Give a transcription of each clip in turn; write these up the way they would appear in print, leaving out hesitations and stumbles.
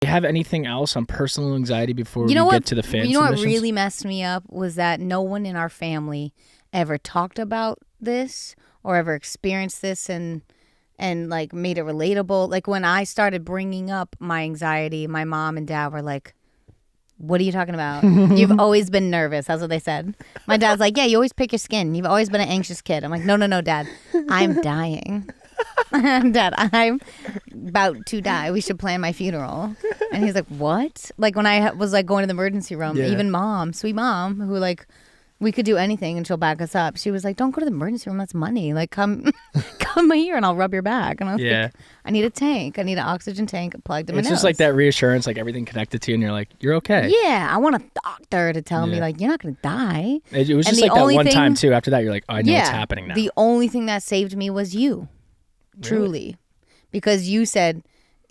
Do you have anything else on personal anxiety before we get to the fan submissions? What really messed me up was that no one in our family ever talked about this or ever experienced this and like made it relatable. Like when I started bringing up my anxiety, my mom and dad were like, what are you talking about? You've always been nervous. That's what they said. My dad's like, yeah, you always pick your skin. You've always been an anxious kid. I'm like, no, Dad. I'm dying. Dad, I'm about to die. We should plan my funeral. And he's like, what? Like when I was like going to the emergency room, even mom, sweet mom, who like, we could do anything and she'll back us up. She was like, don't go to the emergency room. That's money. Like, come here and I'll rub your back. And I was like, I need a tank. I need an oxygen tank plugged in my nose. It's just like that reassurance, like everything connected to you and you're like, you're okay. Yeah. I want a doctor to tell me like, you're not going to die. It was just like that one time too. After that, you're like, oh, I know what's happening now. The only thing that saved me was you. Really? Truly. Because you said,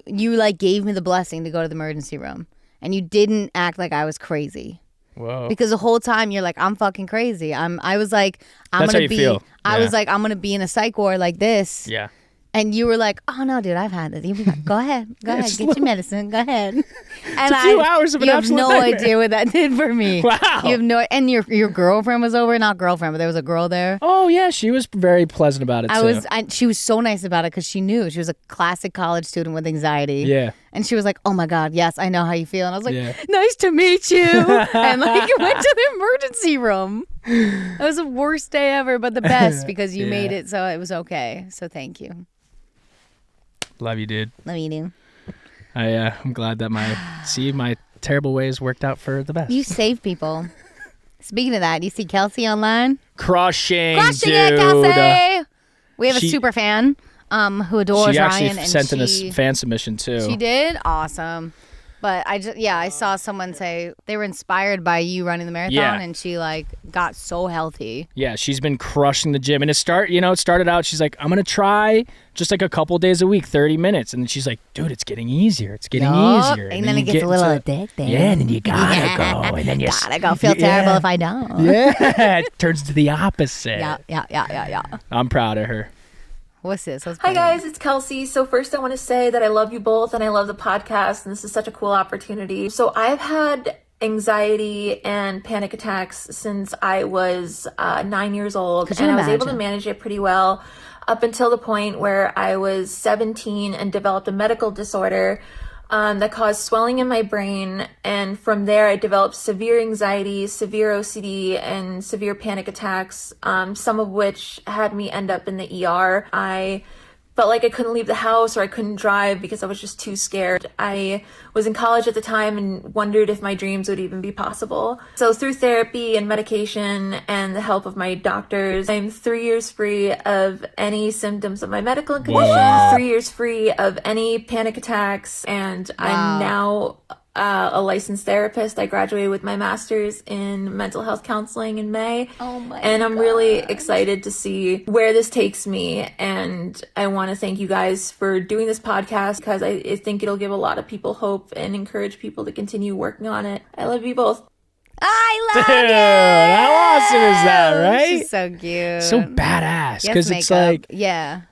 you like gave me the blessing to go to the emergency room. And you didn't act like I was crazy. Whoa. Because the whole time you're like, I'm fucking crazy. I was like, I'm gonna be. Feel. I was like, I'm gonna be in a psych ward like this. Yeah. And you were like, oh no, dude, I've had this. Go ahead, get your medicine. Go ahead. And it's a few hours of an absolute nightmare. You have no idea what that did for me. Wow. You have no. And your girlfriend was over, not girlfriend, but there was a girl there. Oh yeah, she was very pleasant about it too. She was so nice about it because she knew she was a classic college student with anxiety. Yeah. And she was like, oh my God, yes, I know how you feel. And I was like, nice to meet you. And like went to the emergency room. It was the worst day ever, but the best because you made it so it was okay. So thank you. Love you, dude. Love you, dude. I'm glad that my terrible ways worked out for the best. You save people. Speaking of that, you see Kelsey online? Crushing dude. It, Kelsey! We have a super fan who adores Ryan. She actually sent in a fan submission too. She did? Awesome. But I saw someone say they were inspired by you running the marathon and she like got so healthy. Yeah, she's been crushing the gym. And it started out, she's like, I'm going to try just like a couple days a week, 30 minutes. And then she's like, dude, it's getting easier. It's getting easier. And then it gets a little addictive. Yeah, and then you gotta go. And then you gotta go. Feel terrible if I don't. Yeah, it turns to the opposite. Yeah. I'm proud of her. What's this? Hi guys, it's Kelsey. So first I want to say that I love you both and I love the podcast and this is such a cool opportunity. So I've had anxiety and panic attacks since I was 9 years old and I was able to manage it pretty well up until the point where I was 17 and developed a medical disorder that caused swelling in my brain, and from there I developed severe anxiety, severe OCD, and severe panic attacks, some of which had me end up in the ER. I felt like I couldn't leave the house or I couldn't drive because I was just too scared. I was in college at the time and wondered if my dreams would even be possible. So through therapy and medication and the help of my doctors, I'm 3 years free of any symptoms of my medical conditions, 3 years free of any panic attacks, and I'm now a licensed therapist. I graduated with my master's in mental health counseling in May. And I'm really excited to see where this takes me. And I want to thank you guys for doing this podcast because I think it'll give a lot of people hope and encourage people to continue working on it. I love you both. I love Dude, you. How awesome is that, right? She's so cute. So badass. Because it's like,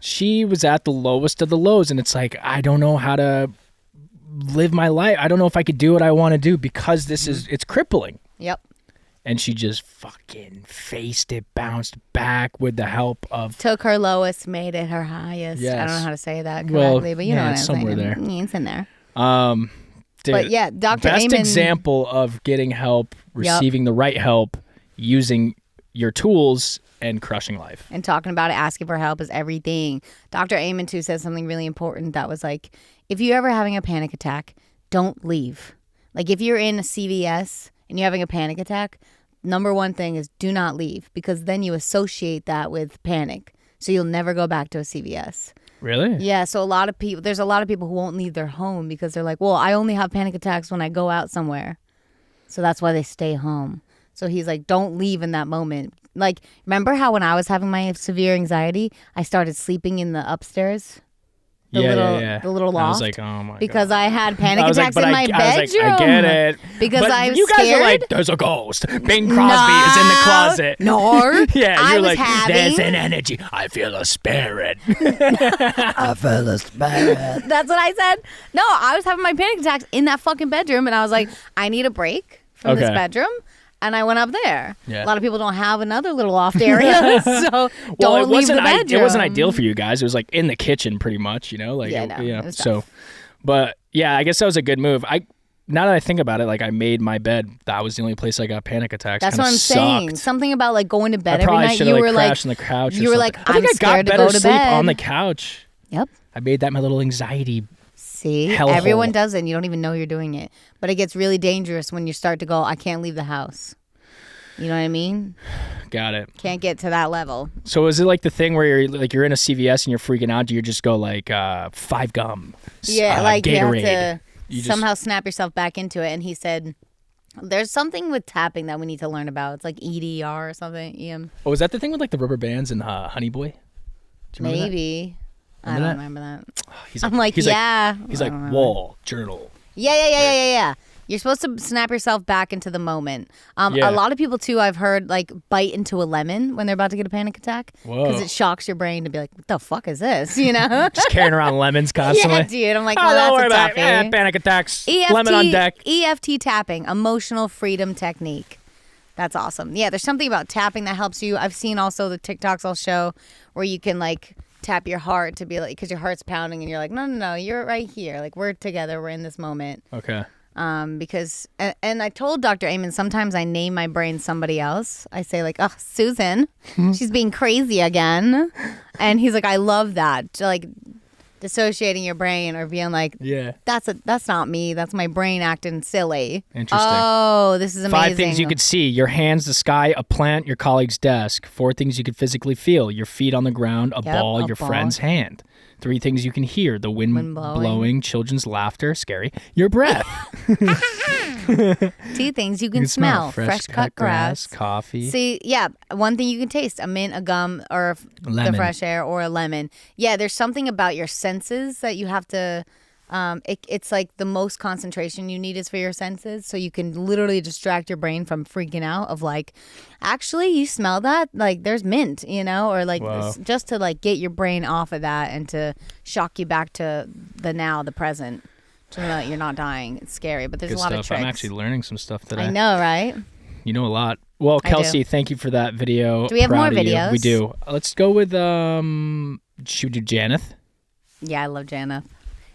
she was at the lowest of the lows and it's like, I don't know how to live my life. I don't know if I could do what I want to do because it's crippling. Yep. And she just fucking faced it, bounced back with the help of... Took her lowest, made it her highest. Yes. I don't know how to say that correctly, but you know what I'm saying. Somewhere there. It's in there. Dude, but yeah, Dr. Best Amen, example of getting help, receiving the right help, using your tools and crushing life. And talking about it, asking for help is everything. Dr. Amen too said something really important that was like, if you're ever having a panic attack, don't leave. Like if you're in a CVS and you're having a panic attack, number one thing is do not leave because then you associate that with panic. So you'll never go back to a CVS. Really? Yeah. So there's a lot of people who won't leave their home because they're like, well, I only have panic attacks when I go out somewhere. So that's why they stay home. So he's like, don't leave in that moment. Like, remember how when I was having my severe anxiety, I started sleeping in the upstairs? The little loft. I was like, oh my because God. I had panic attacks in my bedroom. I was like, I get it. Because but I was you guys scared. are like, there's a ghost. Bing Crosby is in the closet. No. Yeah, you're like, having... there's an energy. I feel a spirit. I feel a spirit. That's what I said. No, I was having my panic attacks in that fucking bedroom, and I was like, I need a break from this bedroom. And I went up there. Yeah. A lot of people don't have another little loft area, so don't leave the bedroom. It wasn't ideal for you guys. It was like in the kitchen, pretty much. You know, like but yeah, I guess that was a good move. Now that I think about it, like I made my bed. That was the only place I got panic attacks. That's what I'm saying. Something about like going to bed every night. You were like crashed on the couch. You were like, I'm scared to go to bed on the couch. Yep. I made that my little anxiety. See, everyone does it, and you don't even know you're doing it. But it gets really dangerous when you start to go, I can't leave the house. You know what I mean? Got it. Can't get to that level. So is it like the thing where you're in a CVS and you're freaking out? Do you just go like 5 gum? Yeah, like Gatorade. you have to somehow snap yourself back into it. And he said, there's something with tapping that we need to learn about. It's like EDR or something. EM. Oh, is that the thing with like the rubber bands and Honey Boy? Maybe. I don't remember that. He's like wall journal. Yeah. You're supposed to snap yourself back into the moment. A lot of people, too, I've heard, like, bite into a lemon when they're about to get a panic attack. Because it shocks your brain to be like, what the fuck is this, you know? Just carrying around lemons constantly. Yeah, dude. I'm like, don't worry about it. Panic attacks. Lemon on deck. EFT tapping, emotional freedom technique. That's awesome. Yeah, there's something about tapping that helps you. I've seen also the TikToks I'll show where you can, like, tap your heart to be like, because your heart's pounding and you're like, no, you're right here. Like, we're together. We're in this moment. Okay. Because and I told Dr. Amen sometimes I name my brain somebody else. I say like, oh, Susan, she's being crazy again. And he's like, I love that. Like dissociating your brain or being like, that's not me. That's my brain acting silly. Interesting. Oh, this is amazing. 5 things you could see: your hands, the sky, a plant, your colleague's desk. 4 things you could physically feel: your feet on the ground, a ball, your friend's hand. 3 things you can hear: the wind blowing, children's laughter, scary, your breath. 2 things you can smell: fresh cut grass, coffee. See, 1 thing you can taste: a mint, a gum, or the fresh air, or a lemon. Yeah, there's something about your senses that you have to. It's like the most concentration you need is for your senses, so you can literally distract your brain from freaking out of like, actually, you smell that? Like, there's mint, you know, or like just to like get your brain off of that and to shock you back to the now, the present, to know that you're not dying. It's scary, but there's a lot of tricks. I'm actually learning some stuff today. I know, right? You know a lot. Well, Kelsey, thank you for that video. Do we have more videos? We do. Let's go with should we do Janeth? Yeah, I love Janeth.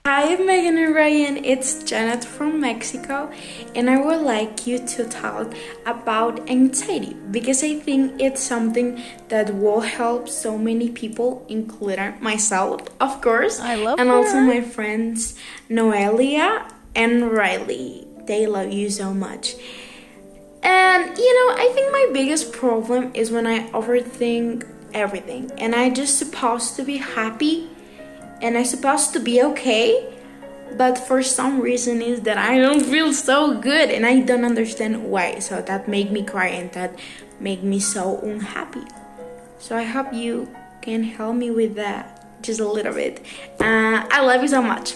Hi, Meghan and Ryan, it's Janet from Mexico, and I would like you to talk about anxiety because I think it's something that will help so many people, including myself, of course, and also my friends Noelia and Riley. They love you so much. And, I think my biggest problem is when I overthink everything, and I just supposed to be happy and I'm supposed to be okay, but for some reason is that I don't feel so good and I don't understand why. So that make me cry and that make me so unhappy. So I hope you can help me with that just a little bit. I love you so much.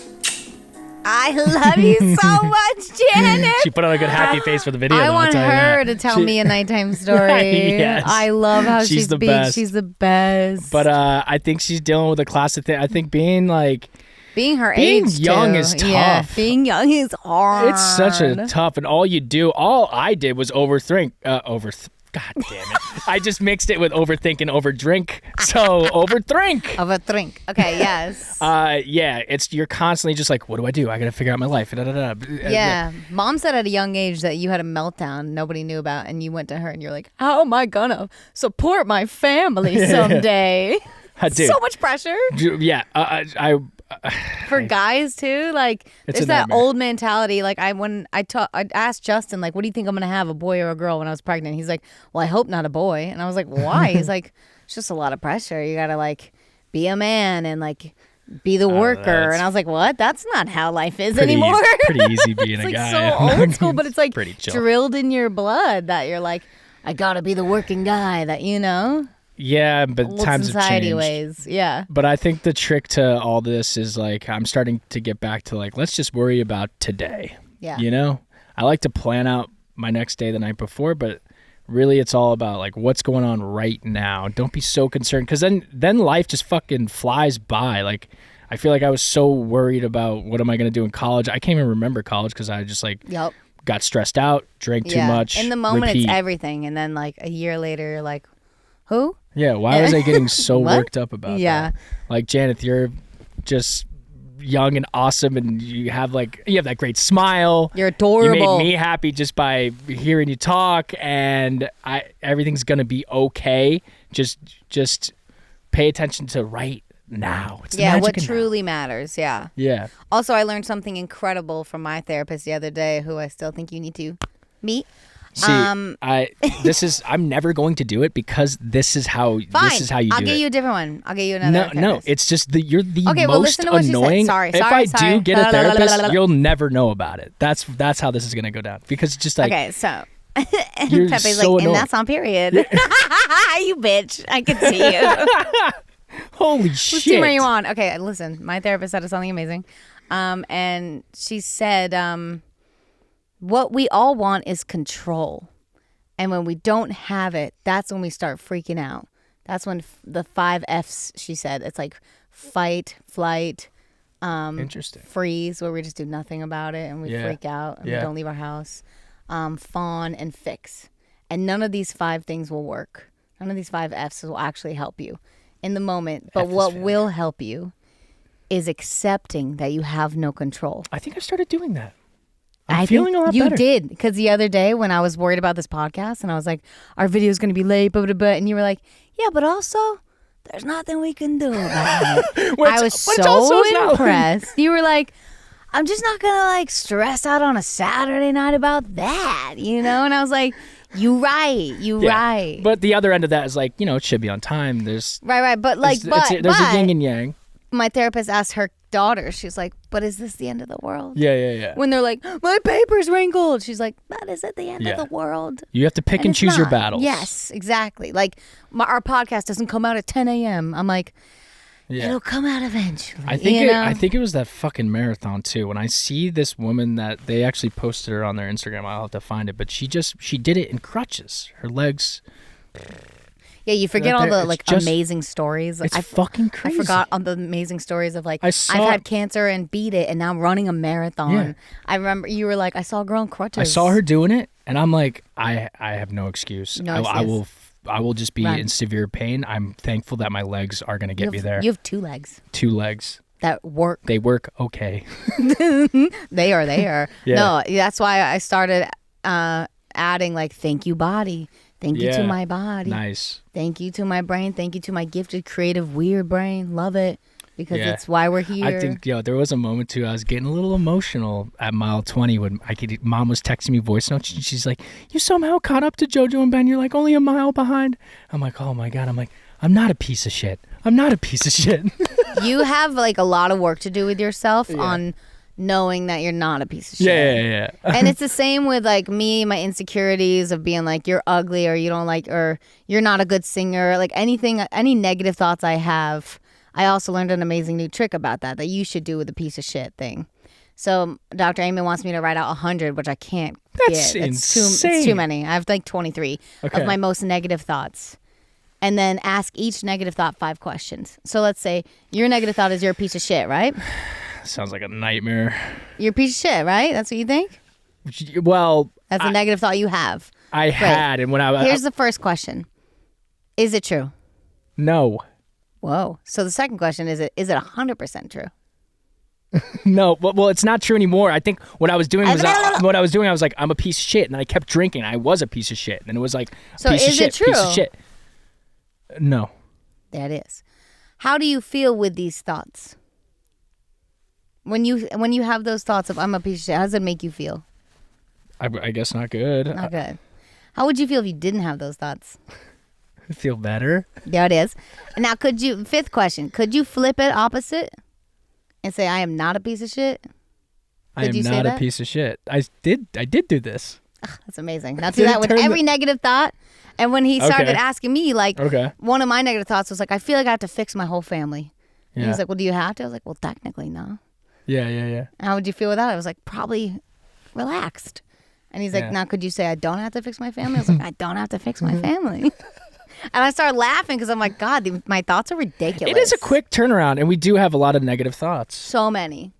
I love you so much, Janet. She put on a good happy face for the video. I want her to tell me a nighttime story. Yes. I love how she's the best. She's the best. But I think she's dealing with a classic thing. I think being her age young is tough. Yeah, being young is hard. It's such a tough, and all I did was overthink. God damn it. I just mixed it with overthink and overdrink. So overdrink. Overdrink. Okay, yes. You're constantly just like, what do I do? I got to figure out my life. Yeah. Mom said at a young age that you had a meltdown nobody knew about, and you went to her and you're like, how am I going to support my family someday? So much pressure. Yeah. For guys too, like there's that old mentality. Like I asked Justin, like, what do you think I'm gonna have, a boy or a girl, when I was pregnant? He's like, well, I hope not a boy. And I was like, why? He's like, it's just a lot of pressure. You gotta like be a man and like be the worker. And I was like, what? That's not how life is anymore. Pretty easy being a guy. It's like so old school, but it's like pretty chill. Drilled in your blood that you're like, I gotta be the working guy. That Yeah, but old times have society changed. ways. Yeah. But I think the trick to all this is like I'm starting to get back to like let's just worry about today. Yeah. You know, I like to plan out my next day the night before, but really it's all about like what's going on right now. Don't be so concerned because then life just fucking flies by. Like I feel like I was so worried about what am I going to do in college. I can't even remember college because I just like got stressed out, drank too much. In the moment, repeat. it's everything. And then like a year later, you're like, who? Yeah, why was I getting so worked up about that? Like, Janeth, you're just young and awesome, and you have that great smile. You're adorable. You made me happy just by hearing you talk, and everything's gonna be okay. Just pay attention to right now. It's the what now. truly matters. Yeah. Yeah. Also, I learned something incredible from my therapist the other day, who I still think you need to meet. See, I'm never going to do it because this is how you do it. I'll get you a different one. I'll get you another therapist. No, it's just you're the Okay, well, most listen to what she said. annoying. Sorry, if I do get a therapist, Sorry. you'll never know about it. That's how this is gonna go down because it's just like okay, so you're Pepe's so like, annoying. and that's on period. You bitch, I can see you. Holy Let's shit! see where you on. Okay, listen, my therapist said something amazing, and she said, what we all want is control. And when we don't have it, that's when we start freaking out. That's when the 5 F's, she said. It's like fight, flight, Interesting. freeze, where we just do nothing about it and we freak out and we don't leave our house. Fawn and fix. And none of these 5 things will work. None of these 5 F's will actually help you in the moment. But what will help you is accepting that you have no control. I think I started doing that. I'm feeling a lot you better. did, because the other day when I was worried about this podcast and I was like, our video is going to be late, blah, blah, blah, and you were like, yeah, but also there's nothing we can do about it. I was so impressed. You were like, I'm just not going to like stress out on a Saturday night about that, you know? And I was like, you right. But the other end of that is like, it should be on time. There's Right. But like, there's a yin and yang. My therapist asked her daughter, she's like, but is this the end of the world? Yeah. When they're like, my paper's wrinkled. She's like, that isn't the end of the world. You have to pick and choose your battles. Yes, exactly. Like, our podcast doesn't come out at 10 a.m. I'm like, it'll come out eventually. I think it was that fucking marathon too. When I see this woman that they actually posted her on their Instagram, I'll have to find it, but she did it in crutches. Her legs. Yeah, you forget all the amazing stories. It's fucking crazy. I forgot all the amazing stories of I've had cancer and beat it, and now I'm running a marathon. Yeah. I remember you were like, I saw a girl in crutches. I saw her doing it, and I'm like, I have no excuse. I will just be in severe pain. I'm thankful that my legs are going to get me there. You have 2 legs. 2 legs. That work. They work okay. They are. Yeah. No, that's why I started adding like, thank you, body. Thank you to my body. Nice. Thank you to my brain. Thank you to my gifted, creative, weird brain. Love it. Because it's why we're here. I think, there was a moment too, I was getting a little emotional at mile 20 when Mom was texting me voice notes. And she's like, you somehow caught up to JoJo and Ben. You're like only a mile behind. I'm like, oh my God. I'm like, I'm not a piece of shit. You have like a lot of work to do with yourself on knowing that you're not a piece of shit. Yeah. And it's the same with like me, my insecurities of being like, you're ugly or you don't like, or you're not a good singer. Like any negative thoughts I have, I also learned an amazing new trick about that you should do with the piece of shit thing. So Dr. Amy wants me to write out 100, which I can't get. Insane. It's too many. I have like 23 of my most negative thoughts. And then ask each negative thought 5 questions. So let's say your negative thought is you're a piece of shit, right? Sounds like a nightmare. You're a piece of shit, right? That's what you think? Well, that's a negative thought you have. I had, and when here's the first question: is it true? No. Whoa. So the second question is it 100% true? No. Well, it's not true anymore. I think what I was doing was I was like, I'm a piece of shit, and then I kept drinking. I was a piece of shit, and it was like, so piece is of shit, it true? Piece of shit. No. There it is. How do you feel with these thoughts? When you have those thoughts of I'm a piece of shit, how does it make you feel? I guess not good. Not good. How would you feel if you didn't have those thoughts? Feel better. There it is. Now, 5th question, could you flip it opposite and say I am not a piece of shit? I am not a piece of shit. I did do this. That's amazing. Now do that with every negative thought. And when he started asking me, like, one of my negative thoughts was like, I feel like I have to fix my whole family. And he's like, well, do you have to? I was like, well, technically, no. Yeah. And how would you feel without it? I was like, probably relaxed. And he's like, now could you say I don't have to fix my family? I was like, I don't have to fix my family. And I started laughing because I'm like, God, my thoughts are ridiculous. It is a quick turnaround, and we do have a lot of negative thoughts. So many.